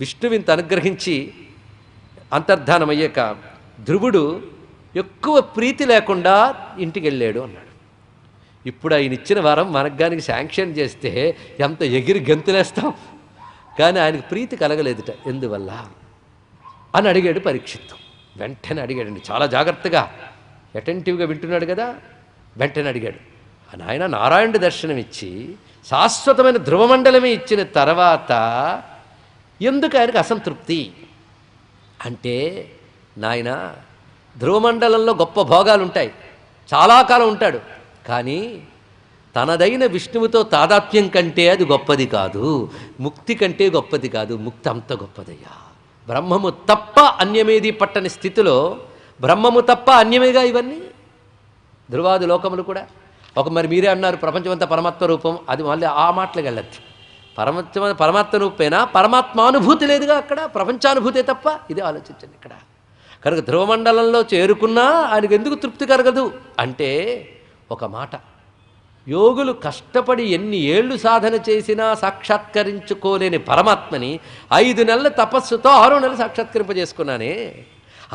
విష్ణువు ఇంత అనుగ్రహించి అంతర్ధానమయ్యాక ధ్రువుడు ఎక్కువ ప్రీతి లేకుండా ఇంటికి వెళ్ళాడు అన్నాడు. ఇప్పుడు ఆయన ఇచ్చిన వరం మనకు గానికి శాంక్షన్ చేస్తే ఎంత ఎగిరి గెంతులేస్తాం, కానీ ఆయనకు ప్రీతి కలగలేదుట. ఎందువల్ల అని అడిగాడు పరీక్షిత్తు. వెంటనే అడిగాడండి, చాలా జాగ్రత్తగా అటెంటివ్గా వింటున్నాడు కదా. వెంటనే అడిగాడు, ఆయన నారాయణుడి దర్శనం ఇచ్చి శాశ్వతమైన ధ్రువమండలమే ఇచ్చిన తర్వాత ఎందుకు ఆయనకు అసంతృప్తి అంటే, నాయన ధ్రువమండలంలో గొప్ప భోగాలు ఉంటాయి, చాలా కాలం ఉంటాడు, కానీ తనదైన విష్ణువుతో తాదాత్మ్యం కంటే అది గొప్పది కాదు, ముక్తి కంటే గొప్పది కాదు. ముక్తి అంత గొప్పదయ్యా. బ్రహ్మము తప్ప అన్యమేది పట్టని స్థితిలో బ్రహ్మము తప్ప అన్యమేగా ఇవన్నీ ధ్రువాది లోకములు కూడా. మరి మీరే అన్నారు ప్రపంచమంతా పరమాత్మ రూపం, అది మళ్ళీ ఆ మాటలకు వెళ్ళద్దు. పరమాత్మ రూపేనా, పరమాత్మానుభూతి లేదుగా అక్కడ, ప్రపంచానుభూతే తప్ప. ఇదే ఆలోచించండి ఇక్కడ. కనుక ధ్రువమండలంలో చేరుకున్నా ఆయనకు ఎందుకు తృప్తి కలగదు అంటే, ఒక మాట, యోగులు కష్టపడి ఎన్ని ఏళ్ళు సాధన చేసినా సాక్షాత్కరించుకోలేని పరమాత్మని 5 నెలల తపస్సుతో 6వ నెల సాక్షాత్కరింపజేసుకున్నానే.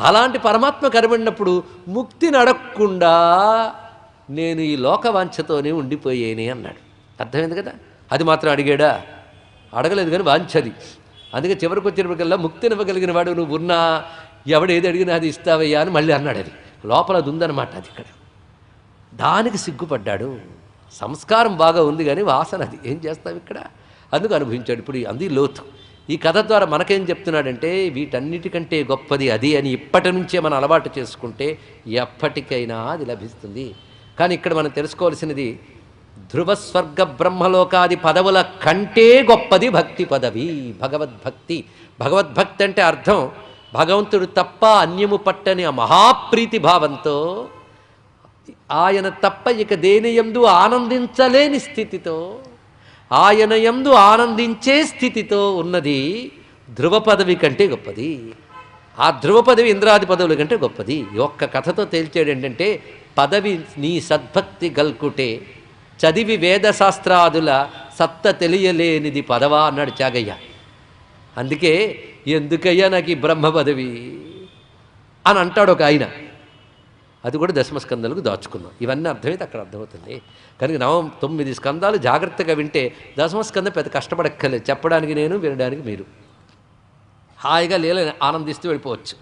అలాంటి పరమాత్మ కనబడినప్పుడు ముక్తిని అడగకుండా నేను ఈ లోకవాంఛతోనే ఉండిపోయేనే అన్నాడు. అర్థమైంది కదా. అది మాత్రం అడిగాడా? అడగలేదు, కానీ వాంఛది. అందుకే చివరికి వచ్చినప్పటికల్లా ముక్తిని ఇవ్వగలిగిన వాడు నువ్వు ఉన్నా ఎవడు ఏది అడిగినా అది ఇస్తావయ్యా అని మళ్ళీ అన్నాడు. అది లోపల అది ఉందన్నమాట. అది ఇక్కడ దానికి సిగ్గుపడ్డాడు. సంస్కారం బాగా ఉంది కానీ వాసన అది ఏం చేస్తావు ఇక్కడ, అందుకు అనుభవించాడు. ఇప్పుడు అంది లోతు. ఈ కథ ద్వారా మనకేం చెప్తున్నాడంటే, వీటన్నిటికంటే గొప్పది అది అని ఇప్పటి నుంచే మనం అలవాటు చేసుకుంటే ఎప్పటికైనా అది లభిస్తుంది. కానీ ఇక్కడ మనం తెలుసుకోవాల్సినది, ధ్రువస్వర్గ బ్రహ్మలోకాది పదవుల కంటే గొప్పది భక్తి పదవి, భగవద్భక్తి. భగవద్భక్తి అంటే అర్థం భగవంతుడు తప్ప అన్యము పట్టని ఆ మహాప్రీతి భావంతో, ఆయన తప్ప ఇక దేనియందు ఆనందించలేని స్థితితో, ఆయన యందు ఆనందించే స్థితితో ఉన్నది ధ్రువ పదవి కంటే గొప్పది. ఆ ధ్రువ పదవి ఇంద్రాది పదవుల కంటే గొప్పది. ఈ ఒక్క కథతో తేల్చాడు ఏంటంటే, పదవి నీ సద్భక్తి గల్కుటే చదివి వేదశాస్త్రాదుల సత్త తెలియలేనిది పదవా అన్నాడు త్యాగయ్య. అందుకే ఎందుకయ్యా నాకు ఈ బ్రహ్మ పదవి అని అంటాడు ఒక ఆయన. అది కూడా దశమస్కందాలకు దాచుకున్నాం. ఇవన్నీ అర్థమైతే అక్కడ అర్థమవుతుంది. కనుక 9 స్కందాలు జాగ్రత్తగా వింటే దశమస్కందం పెద్ద కష్టపడక్కర్లేదు. చెప్పడానికి నేను, వినడానికి మీరు. హాయిగా లీల ఆనందిస్తూ వెళ్ళిపోవచ్చు.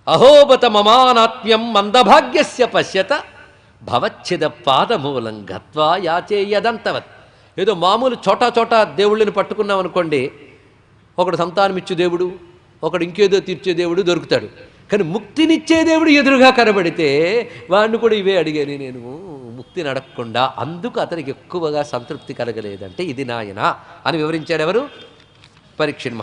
అహోబత మమానాత్మ్యం మందభాగ్యస్య పశ్యత భవచ్చిద పాదమూలం గత్వా యాచేయదంతవత్. ఏదో మామూలు చోటా చోటా దేవుళ్ళని పట్టుకున్నాం అనుకోండి, ఒకడు సంతానమిచ్చు దేవుడు, ఒకడు ఇంకేదో తీర్చే దేవుడు దొరుకుతాడు. కానీ ముక్తినిచ్చే దేవుడు ఎదురుగా కనబడితే వాడిని కూడా ఇవే అడిగాను నేను, ముక్తిని అడగకుండా. అందుకు అతనికి ఎక్కువగా సంతృప్తి కలగలేదంటే ఇది నాయన అని వివరించాడు ఎవరు? పరీక్షణ్.